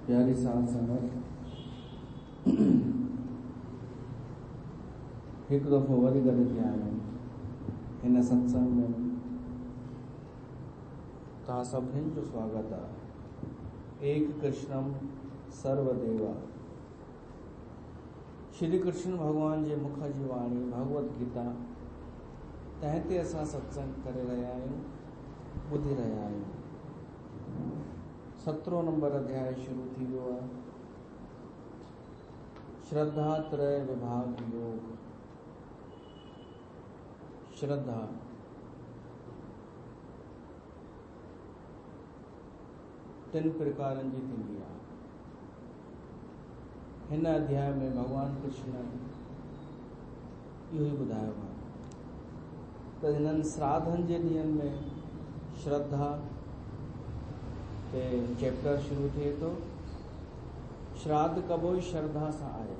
प्यारी साथ संगत एक दफ़ो वरी गॾु थिया आहियूं हिन सत्संग में। तव्हां सभिनीनि जो स्वागत आहे। एक कृष्णम सर्वदेवा। श्री कृष्ण भगवान जे मुख जी वाणी भगवत गीता तंहिं ते असां सत्संग करे रहिया आहियूं, ॿुधी रहिया आहियूं। 17 नंबर अध्याय शुरू थी वियो आहे। श्रद्धा त्रय विभाग योग। श्रद्धा टिन प्रकारनि जी थींदी आहे। हिन अध्याय में भगवान कृष्ण इहो ई ॿुधायो आहे त हिननि श्राद्धनि जे ॾींहंनि में श्रद्धा ते चैप्टर शुरू थिए थो। श्राद्ध कबो ई श्रद्धा सां आहे।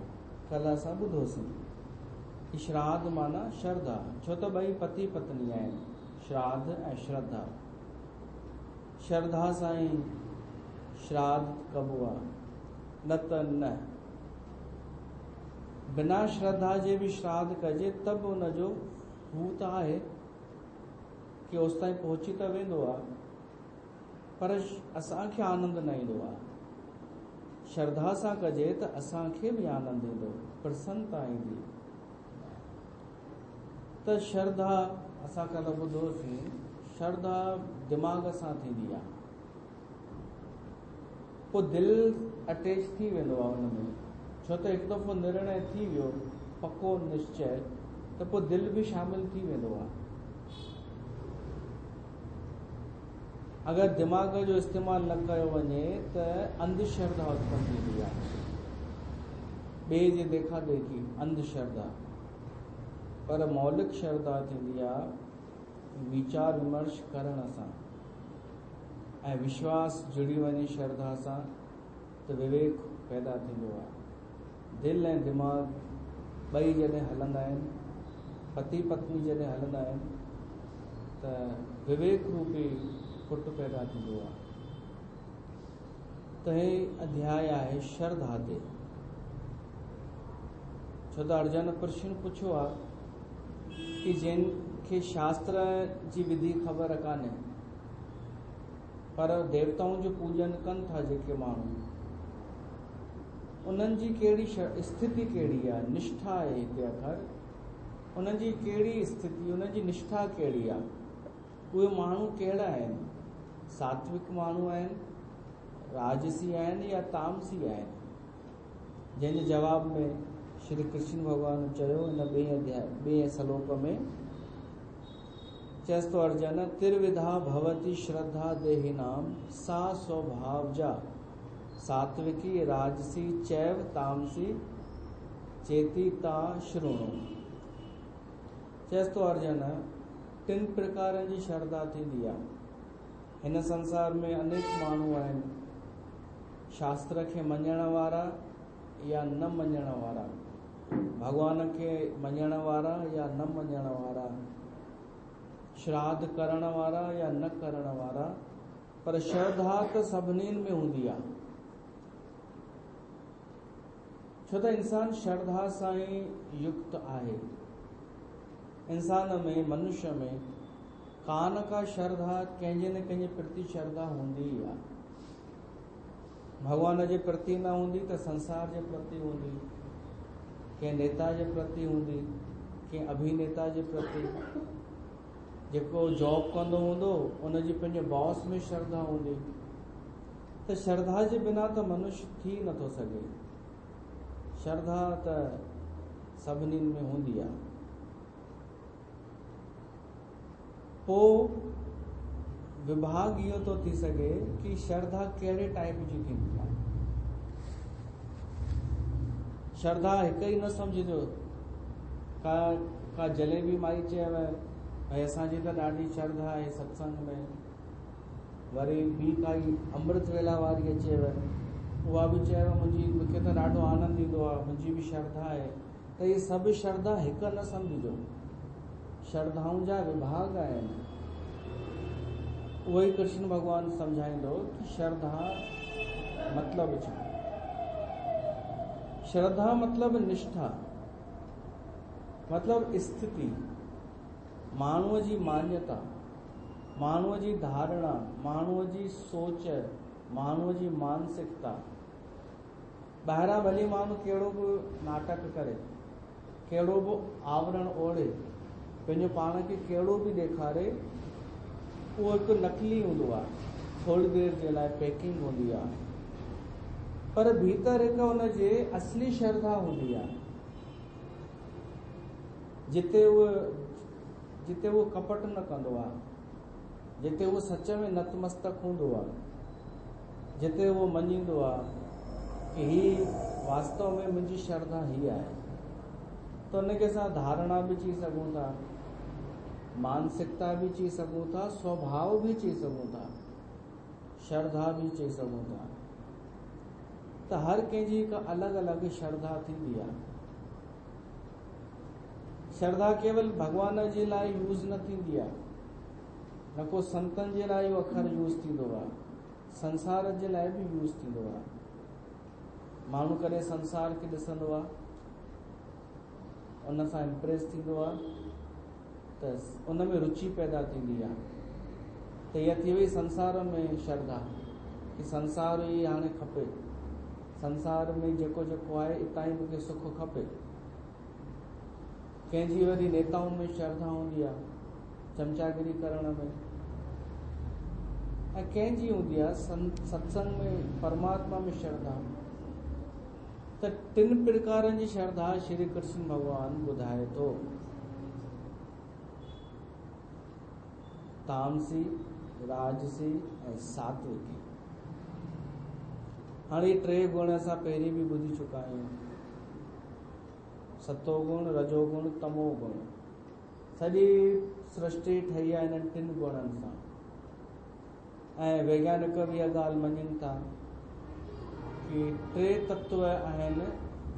कल्ह असां ॿुधोसीं कि श्राद्ध माना श्रद्धा, छो त ॿई पति पत्नी आहिनि, श्राद्ध ऐं श्रद्धा। श्रद्धा सां ई श्राद्ध कबो आहे, न त न। बिना श्रद्धा जे भी श्राद्ध कजे त बि उनजो हू त आहे कि ओसि ताईं पहुची त वेंदो आहे, पर असांखे आनंद न ईंदो आहे। श्रद्धा सां कजे त असांखे बि आनंद ईंदो, प्रसन्नता ईंदी। त श्रद्धा असां कल्ह ॿुधोसीं, श्रद्धा दिमाग़ सां थींदी आहे। पोइ दिलि अटैच थी वेंदो आहे हुनमें, छो त हिकु दफ़ो निर्णय थी वियो, पको निश्चय, त पोइ दिलि बि शामिल थी वेंदो आहे। अगर दिमाग जो इस्तेमाल न कयो वञे त अंधश्रद्धा उत्पन्न थींदी आहे, ॿिए जे देखा देखी अंधश्रद्धा। पर मौलिक श्रद्धा थींदी आहे विचार विमर्श करण सां, ऐं विश्वास जुड़ी वञे श्रद्धा सां त विवेक पैदा थींदो आहे। दिलि ऐं दिमाग़ ॿई जॾहिं हलंदा आहिनि, पति पत्नी जॾहिं हलंदा आहिनि, त विवेक रूपी पुट पैदा थींदो आहे। त हे अध्याय आहे श्रद्धा ते। छो त अर्जुन कृष्ण पुछियो आहे कि जिनखे शास्त्र जी विधि ख़बर कान्हे, पर देवताउनि जो पूजन कनि था जेके माण्हू, उन्हनि जी कहिड़ी स्थिति कहिड़ी आहे, निष्ठा आहे हिते अखर, उन्हनि जी कहिड़ी स्थिति, उन्हनि जी निष्ठा कहिड़ी आहे, उहे माण्हू कहिड़ा आहिनि, सात्विक माण्हू आहिनि, राजसी आहिनि या तामसी आहिनि। जंहिंजे जवाब में श्री कृष्ण भगवान चयो हिन ॿिए श्लोक में, चयसि तो अर्जुन त्रिविधा भवति श्रद्धा देहिनाम सा स्वभावजा सात्विकी राजसी चैव तामसी चेती ता शृणु। चयसि तो अर्जुन 3 प्रकारनि जी श्रद्धा थींदी आहे। हिन संसार में अनेक माण्हू आहिनि, शास्त्र खे मञण वारा या न मञण वारा, भगवान खे मञण वारा या न मञण वारा, श्राद्ध करण वारा या न करण वारा, पर श्रद्धा त सभिनीनि में हूंदी आहे। छो त इंसान श्रद्धा सां ई युक्त आहे। इंसान में, मनुष्य में का न का श्रद्धा कंहिंजे न कंहिंजे प्रति श्रद्धा हूंदी ई आहे। भगवान जे प्रति न हूंदी त संसार जे प्रति हूंदी, कंहिं नेता जे प्रति हूंदी, कंहिं अभिनेता जे प्रति। जेको जॉब कंदो हूंदो उनजी पंहिंजे बॉस में श्रद्धा हूंदी। त श्रद्धा जे बिना त मनुष्य थी नथो सघे। श्रद्धा त सभिनीनि में हूंदी आहे। पोइ विभाग इहो थो थी सघे कि श्रद्धा कहिड़े टाइप जी थींदी आहे। श्रद्धा हिकु ई न सम्झिजो, का जलेबी माई चयव भई असांजी त ॾाढी श्रद्धा आहे सत्संग में, वरी ॿी काई अमृत वेला वारी अचेव, उहा बि चयव मूंखे त ॾाढो आनंद ईंदो आहे, मुंहिंजी बि श्रद्धा आहे। त इहे सभु श्रद्धा हिकु न सम्झिजो, श्रद्धाउनि जा विभाग आहिनि। उहो ई कृष्ण भगवान सम्झाईंदो कि श्रद्धा मतलब छा? श्रद्धा मतलब निष्ठा, मतलब स्थिति, माण्हूअ जी मान्यता, माण्हूअ जी धारणा, माण्हूअ जी सोच, माण्हूअ जी मानसिकता। ॿाहिरां भली माण्हू कहिड़ो बि नाटक करे, कहिड़ो बि आवरण ओढ़े, पंहिंजो पाण खे कहिड़ो बि ॾेखारे, उहो हिकु नकली हूंदो आहे, थोरी देरि जे लाइ पैकिंग हूंदी आहे, पर भीतर हिकु हुनजे असली श्रद्धा हूंदी आहे, जिते उहो कपट न कंदो आहे, जिते उहो सच में नतमस्तक हूंदो आहे, जिते उहो मञींदो आहे कि ही वास्तव में मुंहिंजी श्रद्धा ही आहे। त उनखे असां धारणा बि चई सघूं था, मानसिकता बि चई सघूं था, स्वभाव बि चई सघूं था, श्रद्धा बि चई सघूं था। त हर कंहिंजी हिकु अलॻि अलॻि श्रद्धा थींदी आहे। श्रद्धा केवल भॻवान जे लाइ यूज़ न थींदी आहे, न को संतनि जे लाइ इहो अखर यूज़ थींदो आहे, संसार जे लाइ बि यूज़ थींदो आहे। माण्हू कॾहिं संसार खे ॾिसंदो आहे, उन सां इम्प्रेस थींदो आहे, त उन में रुचि पैदा थींदी आहे। त इहा थी वई संसार में श्रद्धा, कि संसार ई हाणे खपे, संसार में जेको जेको आहे इतां ई मूंखे सुख खपे। कंहिंजी वरी नेताउनि में श्रद्धा हूंदी आहे, चमचागिरी करण में, ऐं कंहिंजी हूंदी आहे सत्संग में, परमात्मा में श्रद्धा। त टिनि प्रकारनि जी श्रद्धा श्री कृष्ण भगवान ॿुधाए थो। तामसी, राजसी ऐं सात्विकी। हाणे टे गुण असां पहिरीं बि ॿुधी चुका आहियूं, सतो गुण, रजो गुण, तमो गुण। सॼी सृष्टि ठही आहे इन्हनि टिनि गुणनि सां। ऐं वैज्ञानिक बि इहा ॻाल्हि मञनि था कि टे तत्व आहिनि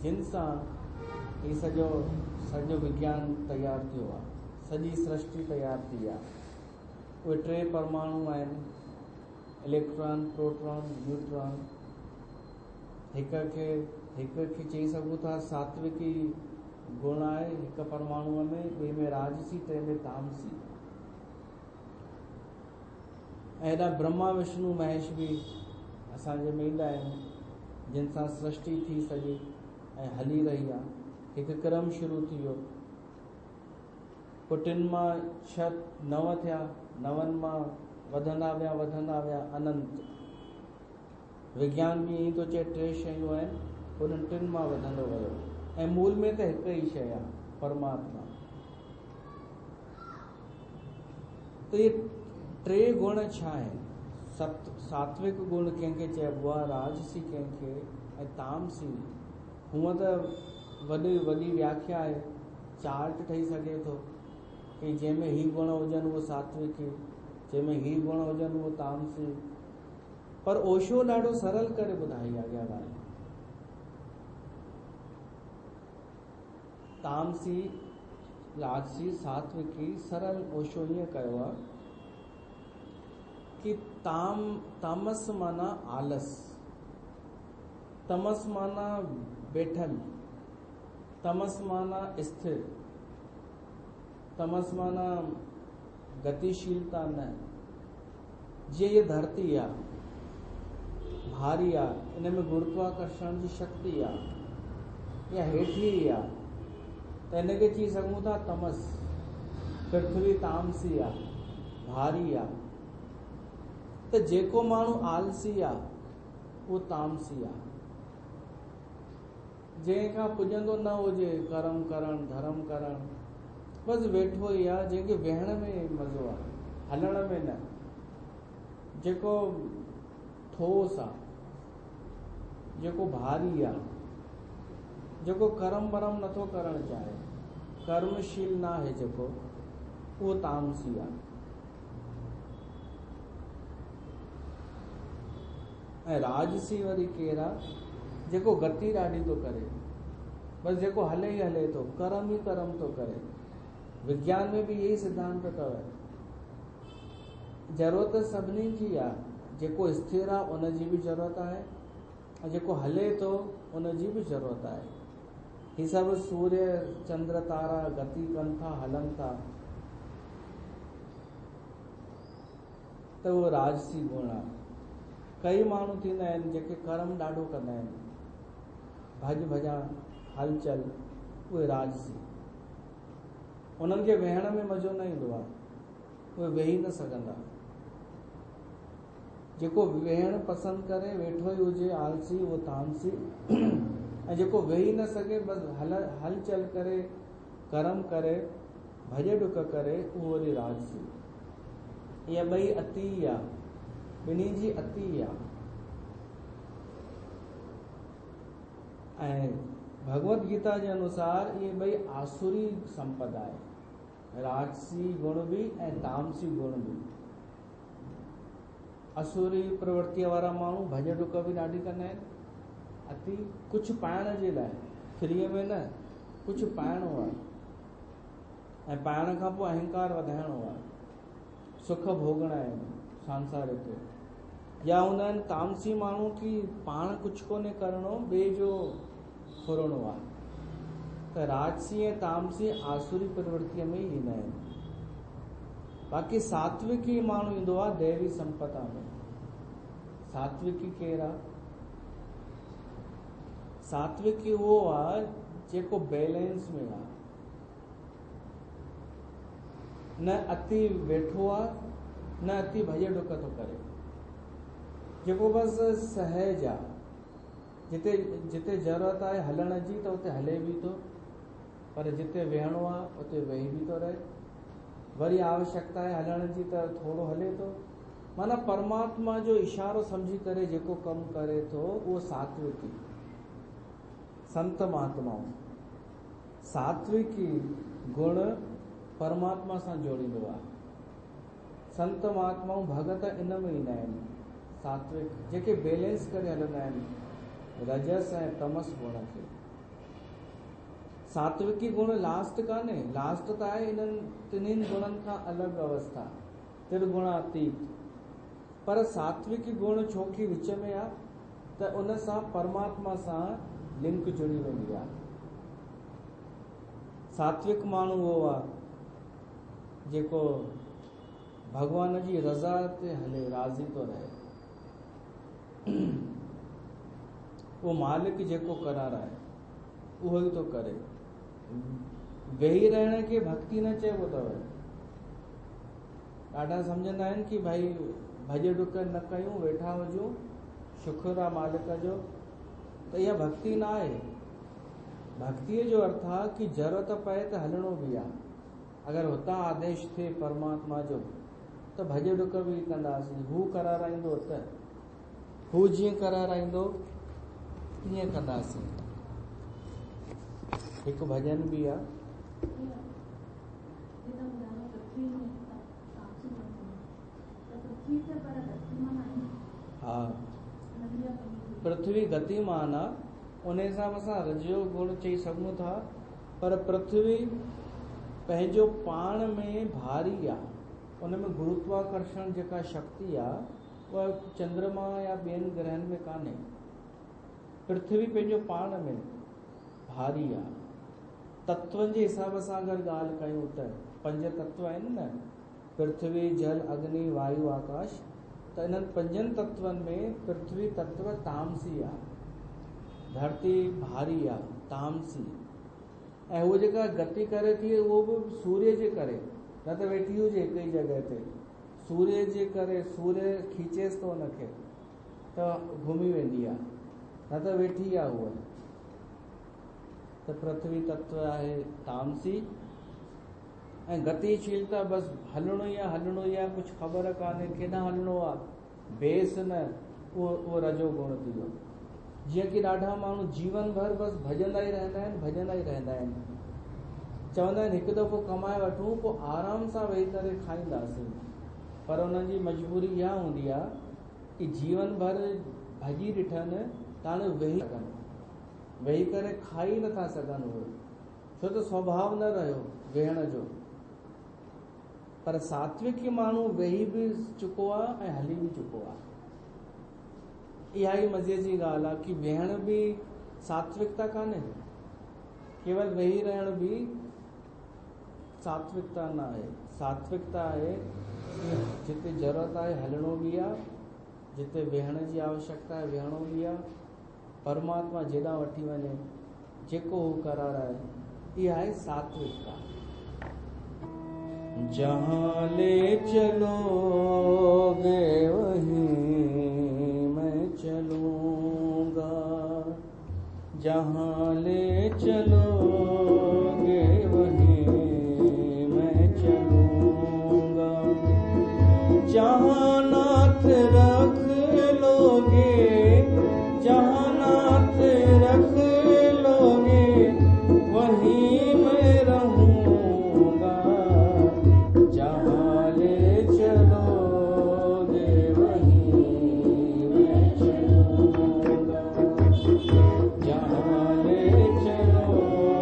जिन सां ही सॼो विज्ञान तयारु थियो आहे, सॼी सृष्टि तयारु थी आहे। उहे टे परमाणु आहिनि, इलेक्ट्रॉन, प्रोटॉन, न्यूट्रॉन। हिक खे चई सघूं था सात्विकी गुण आहे, हिकु परमाणुअ में, ॿिए में राजसी, टे में तामसी। ऐं हेॾा ब्रह्मा विष्णु महेश बि असांजे में ईंदा आहिनि, जिन सां सृष्टि थी सॼी ऐं हली रही आहे। हिकु क्रम शुरू थी वियो, पोइ टिनि मां 6 9 थिया, 9 मां वधंदा विया अनंत। विज्ञान बि ईअं थो चए 3 शयूं आहिनि, उन्हनि टिनि मां वधंदो वियो, ऐं मूल में त हिकु ई शइ आहे, परमात्मा। त इहे टे गुण छा आहिनि? सात्विक गुण कंहिंखे चइबो आहे, राजसी कंहिंखे, ऐं तामसी। हूअं त वॾी व्याख्या आहे, चार्ट ठही सघे थो कि जंहिंमें ही गुण हुजनि उहो सात्विकी, जंहिंमें ही गुण हुजनि उहो तामसी। पर ओशो ॾाढो सरल करे ॿुधाई आहे इहा ॻाल्हि। तामसी, राजसी, सात्विकी सरल ओशो ईअं कयो आहे कि तामस माना आलस, तमस माना बैठल, तमस माना स्थिर, तमस माना गतिशीलता न। जीअं ये धरती आहे, भारी आहे, इन में गुरुत्वाकर्षण जी शक्ति आहे, या हेठि ई आहे, त इनखे चई सघूं था तमस। पृथ्वी तामसी आहे, भारी आहे। त जेको माण्हू आलसी आहे उहो तामसी आहे। जंहिंखां पुॼंदो न हुजे कर्म करण, धर्म करण, बसि वेठो ई आहे, जंहिंखे वेहण में मज़ो आहे, हलण में न। जेको ठोस आहे, जेको भारी आहे, जेको कर्म वरम नथो करणु चाहे, कर्मशील न आहे जेको, उहो तामसी आहे। ऐं राजसी वरी केरु आहे? जेको गति ॾाढी थो करे, बसि जेको हले ई हले थो, कर्म ई कर्म थो करे। विज्ञान में बि यही सिद्धांत अथव, ज़रूरत सभिनी जी आहे। जेको स्थिर आहे उनजी बि ज़रूरत आहे, ऐं जेको हले थो उनजी बि ज़रूरत आहे। ही सभु सूर्य चंद्र तारा गति कनि था, हलनि था, त उहो राजसी गुण आहे। कई माण्हू थींदा आहिनि जेके कर्म ॾाढो कंदा आहिनि, भॼ भॼण हलचल, उहे राजसी। उन्हनि खे वेहण में मज़ो न ईंदो आहे, उहे वेही न सघंदा। जेको वेहण पसंदि करे वेठो ई हुजे आलसी, उहो तामसी। ऐं जेको वेही न सघे बसि हलचल करे, कर्म करे, भॼ डुक करे, उहो वरी राजसी। इहा ॿई अति आहे, ॿिन्ही जी अति आहे। ऐं भगवत गीता जे अनुसार इहे ॿई आसुरी संपदा आहे, राजसी गुण बि ऐं तामसी गुण बि। असुरी प्रवृत्तिअ वारा माण्हू भॼ डुक बि ॾाढी कंदा आहिनि, अति कुझु पाइण जे लाइ, फ्रीअ में न, कुझु पाइणो आहे, ऐं पाइण खां पोइ अहंकार वधाइणो आहे, सुख भोगणा आहिनि सांसारिक। या हूंदा आहिनि तामसी माण्हू की पाण कुझु कोन्हे करिणो, ॿिए जो फुरणो आहे। त राजसी ऐं तामसी आसुरी प्रवृत्तिअ में ई ईंदा आहिनि। बाक़ी सात्विकी माण्हू ईंदो आहे दैवी संपदा में। सात्विकी केरु आहे? सात्विकी उहो आहे जेको बैलेंस में आहे, न अति वेठो आहे, न अति भॼ डुक थो करे, जेको बसि सहज आहे। जिते जिते ज़रूरत आहे हलण जी त उते हले बि थो, पर जिते वेहणो आहे उते वेही बि थो रहे। वरी आवश्यकता आहे हलण जी त थोरो हले थो। माना परमात्मा जो इशारो सम्झी करे जेको कमु करे थो उहो सात्विकी। संत महात्माऊं सात्विकी गुण परमात्मा सां जोड़ींदो आहे। संत महात्माऊं भगत इन में ईंदा आहिनि, सात्विक, जेके बैलेंस करे हलंदा आहिनि रजस ऐं तमस गुण खे। सात्विकी गुण लास्ट कान्हे, लास्ट त आहे इन्हनि टिन्हिनि गुणनि खां अलॻि अवस्था, त्रिगुणातीत। पर सात्विकी गुण छोकी विच में आहे त उन सां परमात्मा सां लिंक जुड़ी वेंदी आहे। सात्विक माण्हू उहो आहे जेको भगवान जी रज़ा ते हले, राज़ी थो रहे। उहो मालिक जेको कराराए उहो ई थो करे। वेही रहण खे भक्ति न चइबो अथव। ॾाढा सम्झंदा आहिनि कि भाई भॼ डुक न कयूं, वेठा हुजूं, शुक्र आहे मालिक जो, त इहा भक्ति न आहे। भक्तीअ जो अर्थ आहे कि ज़रूरत पए त हलणो बि आहे। अगरि हुतां आदेश थिए परमात्मा जो त भॼ डुक बि कंदासीं। हू कराराईंदो त, हू जीअं कराराईंदो तीअं कंदासीं। हिकु भॼन बि आहे, हा, पृथ्वी गतिमान आहे, उन हिसाब सां रजो गुण चई सघूं था। पर पृथ्वी पंहिंजो पाण में भारी आहे, उन में गुरुत्वाकर्षण जेका शक्ति आहे उहा चंद्रमा या ॿियनि ग्रहनि में कान्हे। पृथ्वी पंहिंजो पाण में भारी आहे। तत्वनि जे हिसाब सां अगरि ॻाल्हि कयूं त 5 तत्व आहिनि न, पृथ्वी जल अग्नि वायु आकाश। त इन्हनि 5 तत्वनि में पृथ्वी तत्व तामसी आहे, धरती भारी आहे, तामसी। ऐं उहो जेका गति करे थी उहो बि सूर्य जे करे, न त वेठी हुजे हिकु ई जॻह ते, सूर्य जे करे। सूर्य खीचेसि थो हुनखे त घुमी वेंदी आहे, न त वेठी आहे उहा। त पृथ्वी तत्व आहे तामसी। ऐं गतिशीलता बसि हलणो ई आहे, हलणो ई आहे, कुझु ख़बर कान्हे केॾां हलणो आहे, बेस न, उहो रजो गुण थी वियो। जीअं कि ॾाढा माण्हू जीवन भर बसि भॼंदा ई रहंदा आहिनि, भॼंदा ई रहंदा आहिनि। चवंदा आहिनि हिकु दफ़ो कमाए वठूं, पोइ आराम सां वेही करे खाईंदासीं। पर उन्हनि जी मजबूरी इहा हूंदी आहे कि जीवन भर भॼी ॾिठनि त हाणे वेही करे खाई नथा सघनि उहे, छो त स्वभाव न रहियो वेहण जो। पर सात्विकी माण्हू वेही बि चुको आहे ऐं हली बि चुको आहे। इहा ई मज़े जी ॻाल्हि आहे कि वेहण बि सात्विकता कान्हे, केवल वेही रहण बि सात्विकता न आहे। सात्विकता आहे कि जिते ज़रूरत आहे हलणो बि आहे, जिते वेहण जी आवश्यकता आहे वेहणो बि आहे, परमात्मा जेॾां वठी वञे जेको हू कराराए, इहा आहे सात्विकता। जहाँ ले चलोगे वहीं मैं चलूँगा, जहाँ ले चलोगे वहीं मैं चलूँगा, जहाँ नाथ रख लोगे, जहाँ नाथ रख लोगे वहीं मैं रहूँगा, जहाँ ले चलोगे वहीं मैं चलूँगा, जहाँ ले चलोगे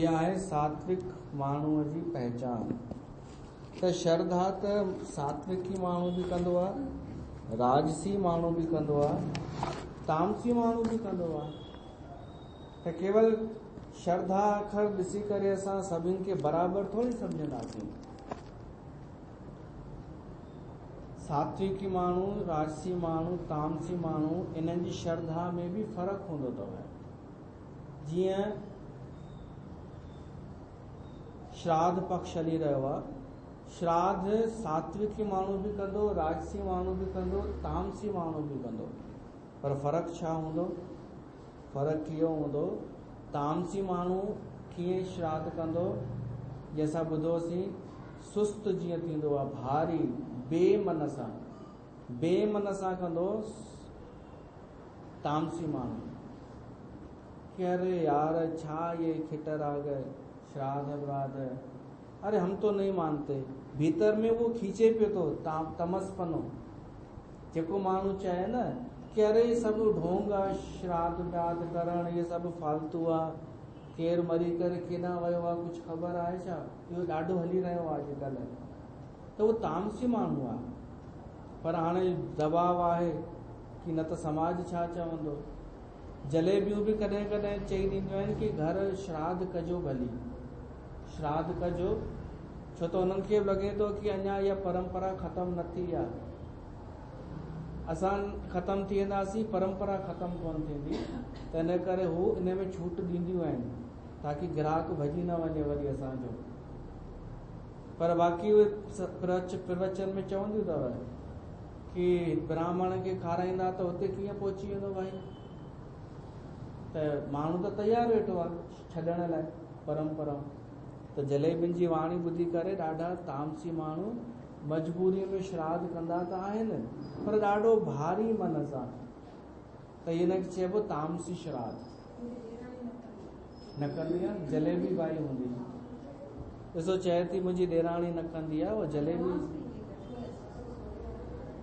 इहा आहे सात्विक माण्हूअ जी पहचान। त श्रद्धा त सात्विकी माण्हू बि कंदो आहे, राजसी माण्हू बि कंदो आहे, तामसी माण्हू बि कंदो आहे। त केवल श्रद्धा अखर ॾिसी करे असां सभिनि खे बराबरि थोरी सम्झंदासीं। सात्विकी माण्हू, राजसी माण्हू, तामसी माण्हू, इन्हनि जी श्रद्धा में बि फ़र्क़ु हूंदो अथव। जीअं श्राद्ध पक्ष हली रहियो आहे, श्राद्ध सात्विकी माण्हू बि कंदो, राजसी माण्हू बि कंदो, तामसी माण्हू बि कंदो। पर फ़र्क़ु छा हूंदो? फ़र्क़ु इहो हूंदो, तामसी माण्हू कीअं श्राद्ध कंदो, जंहिंसां ॿुधोसीं सुस्त जीअं थींदो आहे, भारी बेमन सां कंदो तामसी माण्हू। कि अरे यार छा ये खिटर आ गए, श्राद्ध व्राद्ध, अरे हम तो नहीं मानते। भीतर में वो खींचे पियो थो तमसपनो। जेको माण्हू चए न कि अरे ये सभु ढोंग आहे, श्राद्ध व्राद्ध करणु इहे सभु फालतू आहे, केरु मरी करे केॾां वियो आहे कुझु ख़बर आहे छा? इहो ॾाढो हली रहियो आहे अॼुकल्ह। त उहो तामसी माण्हू आहे। पर हाणे दबाव आहे कि न त समाज छा चवंदो। जलेबियूं बि कॾहिं कॾहिं चई ॾींदियूं आहिनि कि घर श्राद्ध कजो भली, श्राद्ध कजो, छो त उन्हनि खे लॻे थो कि अञा इहा परंपरा ख़तमु न थी आहे। असां ख़तमु थी वेंदासीं, परंपरा ख़तमु कोन थींदी। त इन करे हू इन में छूट ॾींदियूं आहिनि ताकि ग्राहक भॼी न वञे वरी असांजो। पर बाक़ी उहे प्रवचन में चवंदियूं अथव कि ब्राह्मण खे खाराईंदा त हुते कीअं पहुची वेंदो भाई। त माण्हू त तयारु वेठो आहे छॾण लाइ परंपरा। त जलेबियुनि जी वाणी ॿुधी करे ॾाढा तामसी माण्हू मजबूरी में श्राद्ध कंदा त आहिनि, पर ॾाढो भारी मन सां। त हिनखे चइबो तामसी श्राद्ध। न कंदी आहे, जलेबी भाई हूंदी। ॾिसो चए थी मुंहिंजी ॾेराणी न कंदी आहे, उहा जलेबी।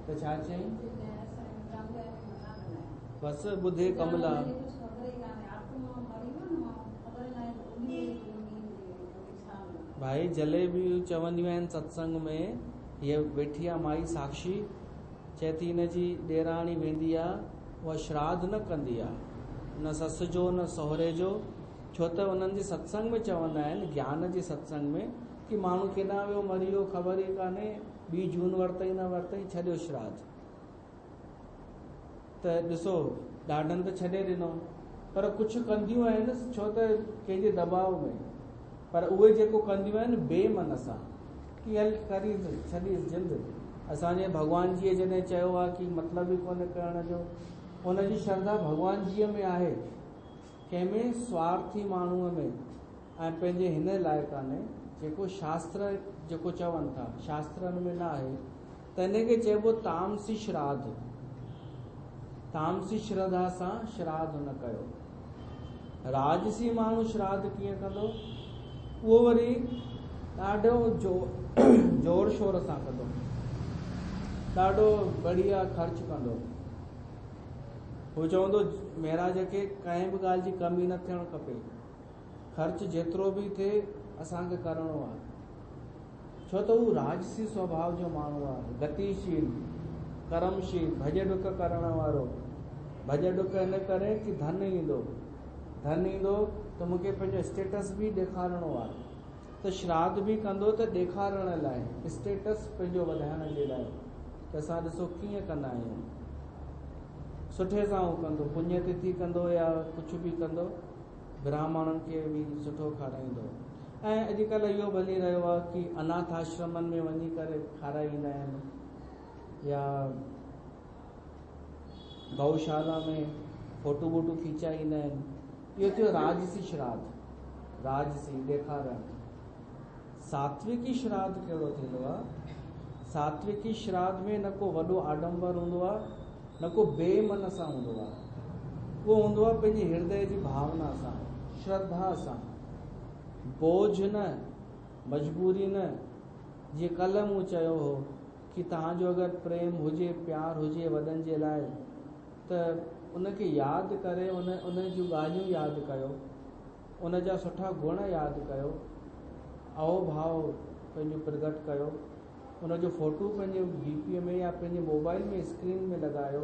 त छा चई? बसि ॿुधे कमला। भाई जलेबियूं चवंदियूं आहिनि सत्संग में। हीअ वेठी आहे माई साक्षी, चए थी हिनजी ॾेराणी वेंदी आहे, उहा श्राद्ध न कंदी आहे, न सस जो न सहुरे जो। छो त उन्हनि जे सत्संग में चवंदा आहिनि, ज्ञान जे सत्संग में, कि माण्हू केॾां वियो मरी वियो ख़बर ई कान्हे, ॿी जून वरितई न वरितई, छॾियो श्राद्ध। त ॾिसो ॾाढनि त छॾे ॾिनो, पर कुझु कंदियूं आहिनि छो त कंहिंजे दबाव में। पर उहे जेको कंदियूं आहिनि बेमन सां कि हल करी छॾी जिंद। असांजे भॻवान जीअ जॾहिं चयो आहे कि मतिलबु ई कोन्हे करण जो, उनजी श्रद्धा भॻवान जीअ में आहे, कंहिंमें स्वार्थी माण्हूअ में। ऐं पंहिंजे हिन लाइ कान्हे जेको शास्त्र जेको चवनि था, शास्त्रनि में न आहे। त इनखे चइबो तामसी श्राद्ध। तामसी श्रद्धा सां श्राद्ध न कयो। राजसी माण्हू श्राद्ध कीअं कंदो? उहो वरी ॾाढो जोर शोर सां कंदो, ॾाढो बढ़िया ख़र्च कंदो। हू चवंदो महाराज खे कंहिं बि ॻाल्हि जी कमी न थियणु खपे, ख़र्च जेतिरो बि थिए असांखे करिणो आहे। छो त हू राजसी स्वभाव जो माण्हू आहे, गतिशील, कर्मशील, भॼ डुक करण वारो। भॼ डुक इन करे कि धन ईंदो त मूंखे पंहिंजो स्टेटस बि ॾेखारिणो आहे। त श्राद्ध बि कंदो त ॾेखारण लाइ, स्टेटस पंहिंजो वधाइण जे लाइ। त असां ॾिसो कीअं कंदा आहियूं, सुठे सां उहो कंदो, पुण्य तिथि कंदो या कुझु बि कंदो, ब्राह्मणनि खे बि सुठो खाराईंदो। ऐं अॼुकल्ह इहो बि हली रहियो आहे कि अनाथ आश्रमनि में वञी करे खाराईंदा आहिनि, या गौशाला में फोटू वोटू खींचाईंदा आहिनि। इहो थियो राजसी श्राद्ध, राजसी ॾेखारण। सात्विकी श्राद्ध कहिड़ो थींदो आहे? सात्विकी श्राद्ध में न को वॾो आडंबर हूंदो आहे, न को बेमन सां हूंदो आहे। उहो हूंदो आहे पंहिंजे हृदय जी भावना सां, श्रद्धा सां, बोझ न, मजबूरी न। जीअं कल्ह मूं चयो हो कि तव्हांजो अगरि प्रेम हुजे, प्यार हुजे वॾनि जे लाइ, त उनखे यादि करे उन जूं ॻाल्हियूं यादि कयो। उन जा सुठा गुण यादि कयो, अहो भाव पंहिंजो प्रगट कयो, उन जो फ़ोटो पंहिंजे डीपीअ में या पंहिंजे मोबाइल में स्क्रीन में लॻायो।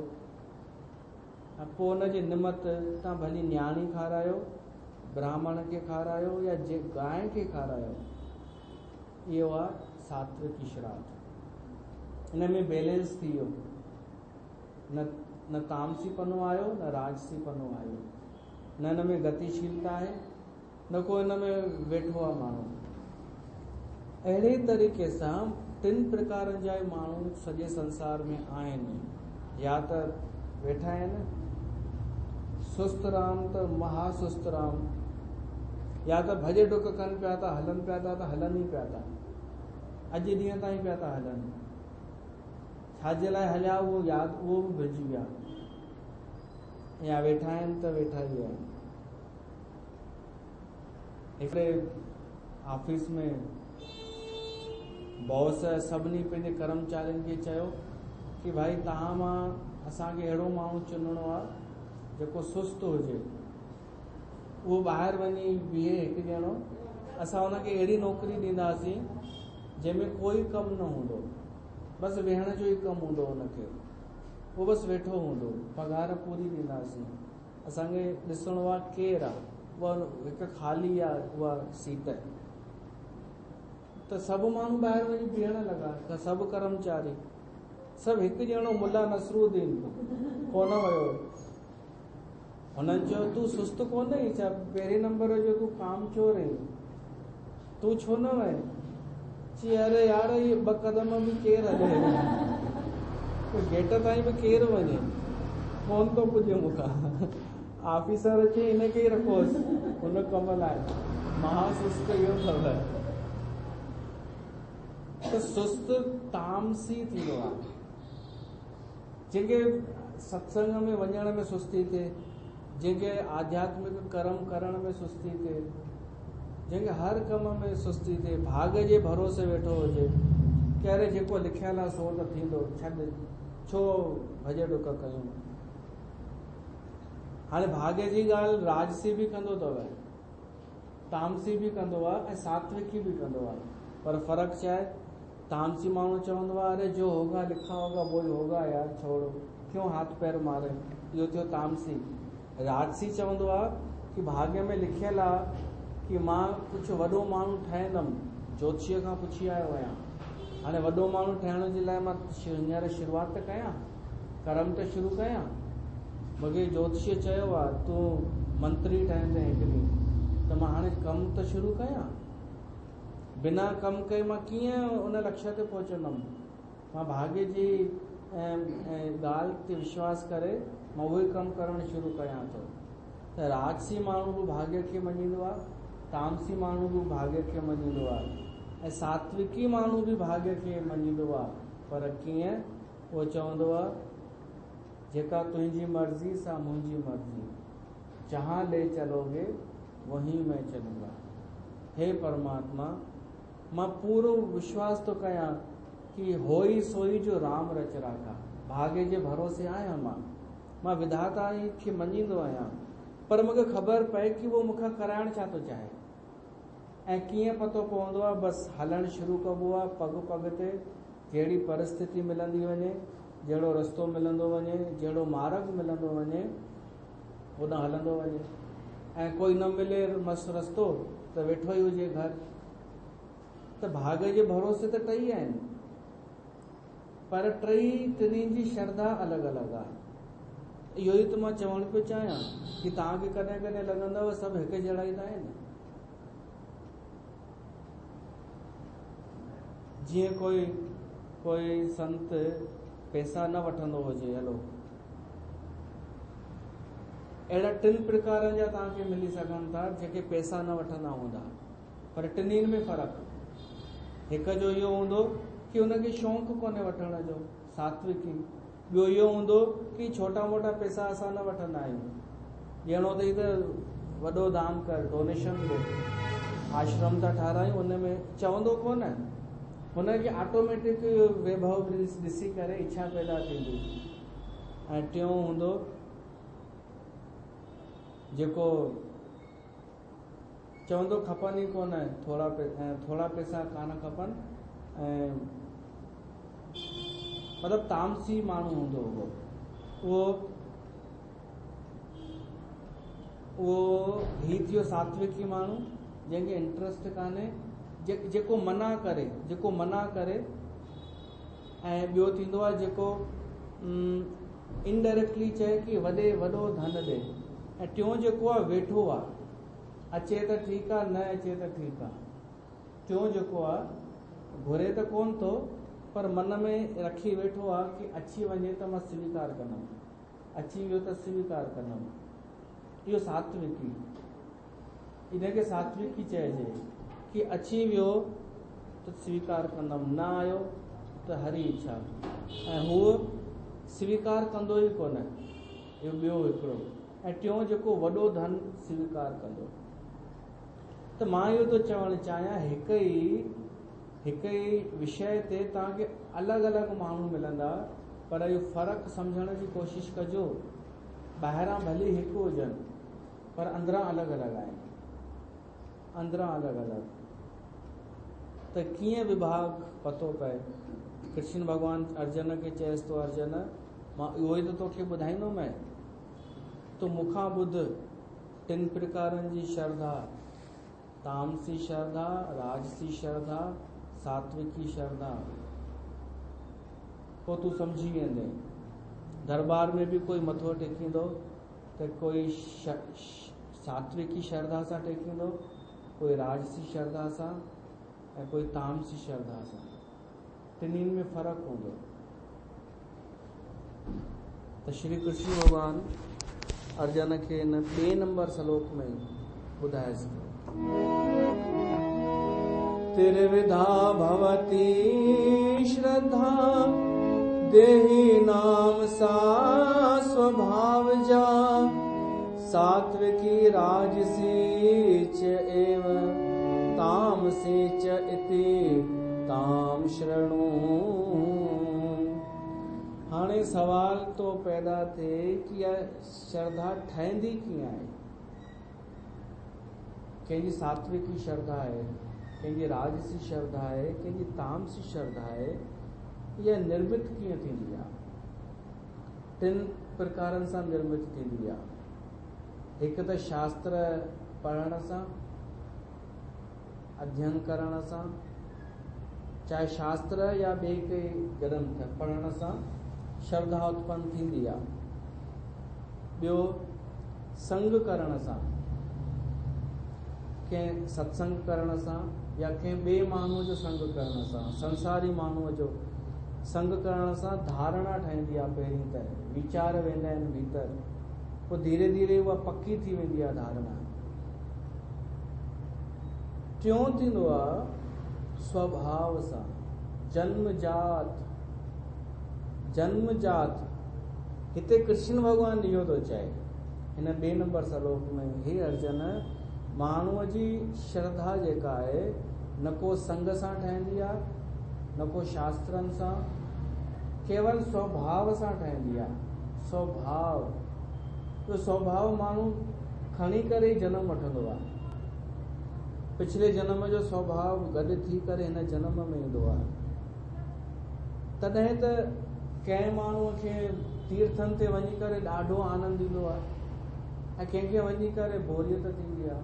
पोइ उन जे निमत तव्हां भली न्याणी खारायो, ब्राह्मण खे खारायो या जे गांइ खे खारायो। इहो आहे सात्विकी श्राद्ध। इन में बैलेंस थी वियो, न तामसीपनो आयो न राजसीपनो आयो, न इन में गतिशीलता आहे न को इन में वेठो आहे माण्हू। अहिड़े तरीक़े सां 3 प्रकारनि जा माण्हू सॼे संसार में आहिनि। या त वेठा आहिनि सुस्त राम त महासुस्त राम, या त भॼ डुक कनि पिया था, हलनि पिया था त हलनि ई पिया था, अॼु ॾींहं ताईं पिया था हलनि। छाजे लाइ हलिया उहो यादि, उहो बि भुलिजी विया, या वेठा आहिनि त वेठा ई आहिनि। हिकिड़े ऑफिस में बॉस सभिनी पंहिंजे कर्मचारियुनि खे चयो कि भाई तव्हां मां असांखे अहिड़ो माण्हू चुनणो आहे जेको सुस्त हुजे, उहो ॿाहिरि वञी बीहे हिकु ॼणो, असां हुनखे अहिड़ी नौकरी ॾींदासीं जंहिंमें कोई कमु न हूंदो, बसि वेहण जो ई कमु हूंदो हुनखे, उहो बसि वेठो हूंदो, पघार पूरी ॾींदासीं। असांखे ॾिसणो आहे केरु आहे, उहा हिकु ख़ाली आहे उहा सीट, त सभु माण्हू ॿाहिरि वञी बीहण लॻा, त सभु कर्मचारी, सभु हिकु ॼणो मुला नसरुद्दीन कोन वियो। हुननि चयो तूं सुस्त कोन आहीं छा, पहिरें नंबर जो तूं काम चोर आहीं, तूं छो न वएं? चई अरे यार इहे 2 कदम बि केरु हले, गेट ताईं बि केरु वञे, कोन थो पुॼे मूंखां। ऑफिसर अचे हिनखे ई रखोसि हुन कम लाइ, महासुस्त इहो अथव। त सुस्त तामसी थी वियो आहे। जंहिंखे सत्संग में वञण में सुस्ती थिए, जंहिंखे आध्यात्मिक कर्म करण में सुस्ती थिए, जंहिंखे हर कम में सुस्ती थिए, भाग जे भरोसे वेठो हुजे कि अरे जेको लिखियल आहे सो त थींदो, छॾ छो भॼ डुक कयूं। हाणे भाग्य जी ॻाल्हि राजसी बि कंदो अथव, तामसी बि कंदो आहे ऐं सात्विकी बि कंदो आहे, पर फ़र्क़ु छा आहे? तामसी माण्हू चवंदो आहे अरे जो होगा लिखा होगा वो ही होगा यार, छोड़ो क्यों हाथ पैर मारे, इहो थियो तामसी। राजसी चवंदो आहे कि भाग्य में लिखियल आहे कि मां कुझु वॾो माण्हू ठहंदमि, ज्योतिषीअ खां पुछी आयो आहियां, हाणे वॾो माण्हू ठहण जे लाइ मां हींअर शुरूआति त कयां, कर्म त शुरू कयां। मूंखे ज्योतिषीअ चयो आहे तूं मंत्री ठहंदे हिकु ॾींहुं, त मां हाणे कमु त शुरू कयां, बिना कमु कए मां कीअं उन लक्ष्य ते पहुचंदुमि? मां भाग्य जी ॻाल्हि ते विश्वास करे मां उहो ई कमु करणु शुरू कयां थो। त राजसी माण्हू बि भाग्य खे मञींदो आहे, तामसी माण्हू बि भाग्य खे मञींदो आहे, ऐं सात्विकी माण्हू बि भाग्य खे मञींदो आहे। पर कीअं? उहो चवंदो आहे जेका तुंहिंजी मर्ज़ी सा मुंहिंजी मर्ज़ी, जहाँ ले चलोगे वहीं मैं चलूंगा। हे परमात्मा, मां पूरो विश्वास थो कयां कि होई सोई जो राम रच राखा, भाग्य जे भरोसे आहियां मां विधाता खे मञींदो आहियां, पर मूंखे ख़बर पए कि वो मूंखां कराइण छा थो चाहे। ऐं कीअं पतो पवंदो आहे? बसि हलणु शुरू कबो आहे, पग पग ते जहिड़ी परिस्थिति मिलंदी वञे, जहिड़ो रस्तो मिलंदो वञे, जहिड़ो मार्ग मिलंदो वञे, होॾां हलंदो वञे। ऐं कोई न मिले मस्तु रस्तो त वेठो ई हुजे घर। त भाग्य जे भरोसे त टई आहिनि, पर टिनी जी श्रद्धा अलॻि अलॻि आहे। इहो ई त मां चवणु पियो चाहियां कि तव्हांखे कॾहिं कॾहिं लॻंदव सभु हिकु जहिड़ा ई त आहिनि। जीअं कोई संत पैसा न वठंदो हुजे, हलो अहिड़ा 3 प्रकारनि जा तव्हांखे मिली सघनि था जेके पैसा न वठंदा हूंदा, पर टिनिनि में फ़र्क़ु। हिक जो इहो हूंदो कि हुनखे शौक़ु कोन्हे वठण जो, सात्विकी। ॿियो इहो हूंदो कि छोटा मोटा पैसा असां न वठंदा आहियूं, ॾियणो अथई त वॾो दान कर, डोनेशन ॾे, आश्रम था ठारायूं, हुन में चवंदो कोन, हुनखे ऑटोमेटिक वैभव ॾिसी करे इच्छा पैदा थींदी। ऐं टियों हूंदो जेको चवंदो खपनि ई कोन, थोड़ा पैसा कान खपनि, ऐं मतिलबु तामसी माण्हू हूंदो हुओ। उहो ही थियो सात्विकी माण्हू जंहिंखे इंट्रस्ट कान्हे, जेको मना करे, ऐं ॿियो थींदो आहे जेको इनडायरेक्टली चए कि वॾो धन ॾे, ऐं टियों जेको आहे वेठो आहे, अचे त ठीकु आहे, न अचे त ठीकु आहे। टियों जेको आहे घुरे त कोन थो, पर मन में रखी वेठो आहे कि अची वञे त मां स्वीकार कंदुमि, अची वियो त स्वीकार कंदुमि। इहो सात्विकी, इनखे सात्विकी चइजे कि अची वियो त स्वीकार कंदुमि, न आयो त हरी इच्छा। ऐं हू स्वीकार कंदो ई कोन, इहो ॿियो हिकिड़ो। ऐं टियों जेको वॾो धन स्वीकार कंदो। त मां इहो थो चवणु चाहियां, हिक ई विषय ते तव्हांखे अलॻि अलॻि माण्हू मिलंदा, पर इहो फ़र्क़ु सम्झण जी कोशिशि कजो। ॿाहिरां भली हिकु हुजनि, पर अंदरां अलॻि अलॻि आहिनि, अंदरां अलॻि अलॻि। त कीअं विभाग पतो पए? कृष्ण भॻवान अर्जुन खे चएसि थो, अर्जुन मां इहो ई त तोखे ॿुधाईंदोमांइ, तो मूंखां ॿुध 3 प्रकारनि जी श्रद्धा, तामसी श्रद्धा, राजसी श्रद्धा, सात्विकी श्रद्धा, पोइ तूं सम्झी वेंदे। दरबार में बि कोई मथो टेकींदो त कोई सात्विकी श्रद्धा सां टेकींदो, कोई राजसी श्रद्धा सां, ऐं कोई तामसी श्रद्धा सां। टिनिनि में फ़र्क़ु हूंदो। त श्री कृष्ण भॻवान अर्जुन खे हिन 2 नंबर श्लोक में ॿुधाएसि, त्रिविधा भवति श्रद्धा देहि नाम सा स्वभावजा, सात्विकी राजसी च एव तामसी च इति ताम शृणु। हाणे सवाल तो पैदा थिए कि इहा श्रद्धा ठहंदी कीअं आहे? कंहिंजी सात्विकी श्रद्धा आहे, कंहिंजी राजसी श्रद्धा आहे, कंहिंजी तामसी श्रद्धा आहे, इहा निर्मित कीअं थींदी आहे? 3 प्रकारनि सां निर्मित थींदी आहे। हिकु त शास्त्र पढ़ण सां, अध्ययन करण सां, चाहे शास्त्र या ॿिए कंहिं ग्रंथ पढ़ण सां श्रद्धा उत्पन्न थींदी आहे। ॿियो संग करण सां, कंहिं सत्संग करण सां या कंहिं ॿिए माण्हूअ जो संग करण सां, संसारी माण्हूअ जो संग करण सां धारणा ठहंदी आहे। पहिरीं त वीचार वेंदा आहिनि भीतर, पोइ धीरे धीरे उहा पकी थी वेंदी आहे धारणा। टियों थींदो आहे स्वभाव सां, जन्मजात। हिते कृष्ण भॻवान इहो थो चए हिन 2 नंबर श्लोक में, हे अर्जुन, माण्हूअ जी श्रद्धा जेका आहे न को संग सां ठहंदी आहे, न को शास्त्रनि सां, केवल स्वभाव सां ठहंदी आहे। स्वभाव, तो स्वभाव माण्हू खणी करे ई जनम वठंदो आहे। पिछले जन्म जो स्वभाव गॾु थी करे हिन जन्म में ईंदो आहे। तॾहिं त कंहिं माण्हूअ खे तीर्थनि ते वञी करे ॾाढो आनंद ईंदो आहे, ऐं कंहिंखे वञी करे बोरियत थींदी आहे,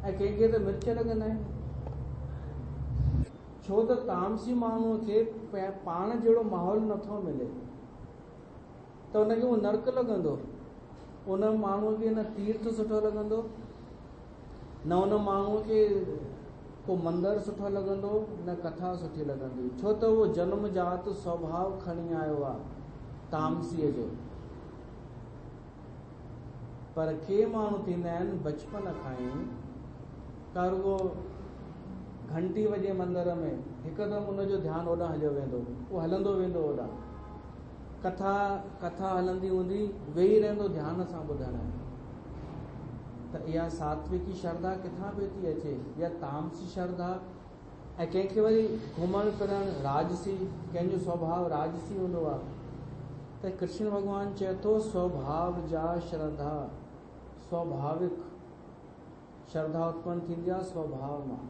ऐं कंहिंखे त मिर्च लॻंदा आहिनि। छो त तामसी माण्हूअ खे पाण जहिड़ो माहौल नथो मिले, त उनखे उहो नर्क लॻंदो। उन माण्हूअ खे न तीर्थ सुठो लॻंदो, न उन माण्हूअ खे को मंदरु सुठो लॻंदो, न कथा सुठी लॻंदी। छो त उहो जन्मजात स्वभाव खणी आयो आहे तामसीअ जो। पर के माण्हू थींदा आहिनि बचपन खां ई, कर उहो घंटी वॼे मंदर में, हिकदमि उनजो ध्यानु ओॾां हलियो वेंदो, उहो हलंदो वेंदो ओॾां। कथा हलंदी हूंदी, वेही रहंदो ध्यान सां ॿुधण। त इहा सात्विकी श्रद्धा किथां पई थी अचे? इहा तामसी श्रद्धा। ऐं कंहिंखे वरी घुमण फिरण राजसी, कंहिंजो स्वभाव राजसी हूंदो आहे, त कृष्ण भॻवानु चए थो स्वभाव जा श्रद्धा, स्वाभाविक श्रद्धा उत्पन्न थींदी आहे स्वभाव मां।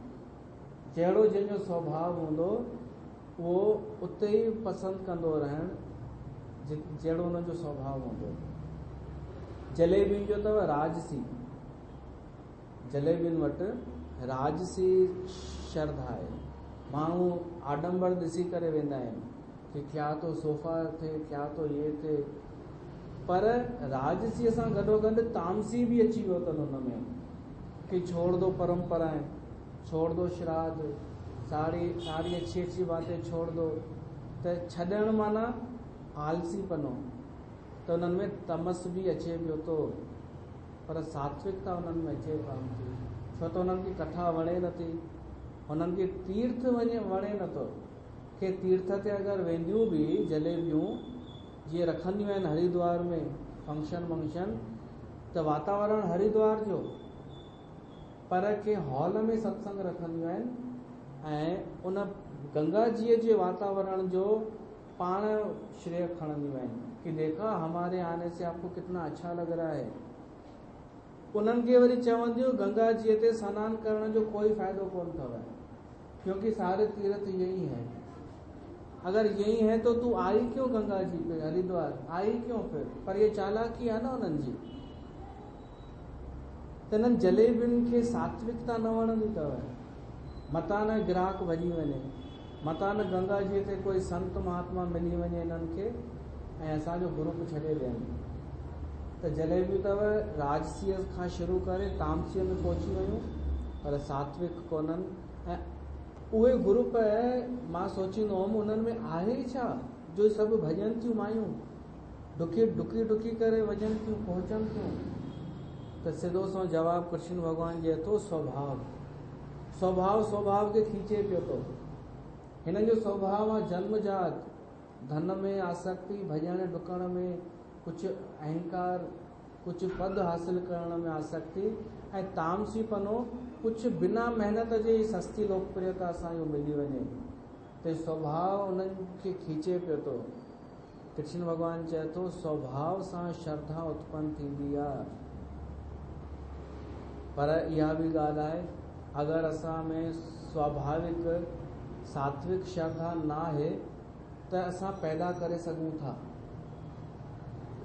जहिड़ो जंहिंजो स्वभाव हूंदो उहो उते ई पसंदि कंदो रहण, जहिड़ो हुनजो स्वभाव हूंदो। जलेबियुनि जो अथव राजसी, जलेबियुनि वटि राजसी श्रद्धा आहे। माण्हू आडंबर ॾिसी करे वेंदा आहिनि कि क्या तो सोफ़ा थिए, क्या तो ये थिए, पर राजसीअ सां गॾोगॾु तामसी बि अची वियो अथनि हुन में कि छोड़ दो परंपराएं, छोड़ दो श्राद्ध, सारी अच्छी अच्छी बातें छोड़ दो। त छॾण माना आलसीपनो, त उन्हनि में तमस बि अचे पियो थो, पर सात्विकता उन्हनि में अचे कोन थी। छो त उन्हनि खे कथा वणे नथी, उन्हनि खे तीर्थ वणे नथो। के तीर्थ ते अगरि वेंदियूं बि जलेबियूं जीअं रखंदियूं आहिनि हरिद्वार में फंक्शन वंक्शन, त वातावरण हरिद्वार जो, पर के हॉल में सत्संग रखंदियूं आहिनि ऐं उन गंगा जीअ जे वातावरण जो पाण श्रेय खणंदियूं आहिनि कि देखा हमारे आने से आपको कितना अच्छा लग रहा है। उन्हनि खे वरी चवंदियूं गंगा जीअ ते सनानु करण जो कोई फ़ाइदो कोन अथव, क्योंकि सारे तीर्थ यही हैं। अगर यही है तो तू आई क्यों गंगा जी पे, हरिद्वार आई क्यों फिर? पर ये चालाकी है ना उन्हनि जी। त इन्हनि जलेबियुनि खे सात्विकता न वणंदी अथव। मता न ग्राहक भॼी वञे, मता न गंगा जी ते कोई संत महात्मा मिली वञे इन्हनि खे ऐं असांजो ग्रुप छॾे ॾियनि। त जलेबियूं अथव राजसीअ खां शुरू करे तामसीअ में पहुची वियूं, पर सात्विक कोन्हनि। ऐं उहे ग्रुप मां सोचींदो हुउमि उन्हनि में आहे छा जो सभु भॼनि थियूं मायूं, डुकी करे वञनि थियूं, पहुचनि थियूं। त सिधो सो जवाबु कृष्ण भॻवान जे थो स्वभाव खे खींचे पियो थो। हिन जो स्वभाव आहे जन्मजात, धन में आसक्ति, भॼण डुकण में कुझु अहंकार, कुझु पद हासिल करण में आसक्ति, ऐं तामसीपनो कुझु बिना महिनत जे सस्ती लोकप्रियता असांजो मिली वञे। त स्वभाव उन्हनि खे खींचे पियो थो। कृष्ण भॻवान चए थो स्वभाव सां श्रद्धा उत्पन्न थींदी आहे। पर इहा बि ॻाल्हि आहे, अगरि असां में स्वाभाविक सात्विक श्रद्धा न आहे त असां पैदा करे सघूं था।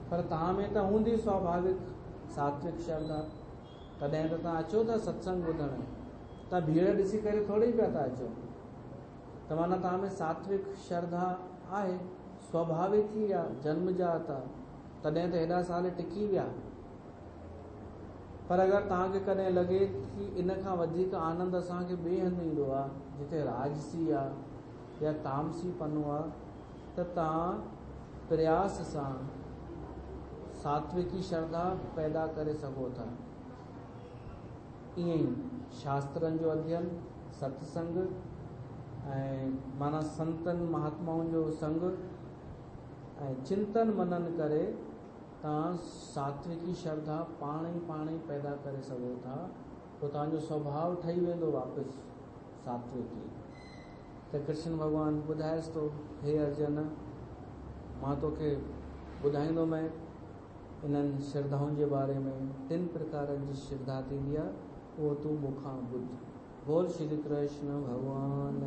पर तव्हां में त हूंदी स्वाभाविक सात्विक श्रद्धा, तॾहिं त तव्हां अचो था सत्संग ॿुधण। तव्हां भीड़ ॾिसी करे थोरी पिया था अचो, त माना तव्हां में सात्विक श्रद्धा आहे, स्वाभाविक ई आहे, जन्मजात आहे, तॾहिं त हेॾा साल टिकी विया। पर अगरि तव्हांखे कॾहिं लॻे कि इन खां वधीक आनंद असांखे ॿिए हंधि ईंदो आहे, जिते राजसी आहे या तामसी पनो आहे, त तव्हां प्रयास सां सात्विकी श्रद्धा पैदा करे सघो था। ईअं ई शास्त्रनि जो अध्ययन, सत्संग ऐं माना संतनि महात्माउनि जो संग ऐं चिंतन मनन करे तव्हां सात्विकी श्रद्धा पाण ई पैदा करे सघो था। पोइ तव्हांजो स्वभाव ठही वेंदो वापसि सात्विकी। त कृष्ण भॻवानु ॿुधाएसि थो, हे अर्जुन, मां तोखे ॿुधाईंदोमांइ इन्हनि श्रद्धाउनि जे बारे में। 3 प्रकारनि जी श्रद्धा थींदी आहे, उहो तूं मूंखां ॿुध। बोल श्री कृष्ण भॻवान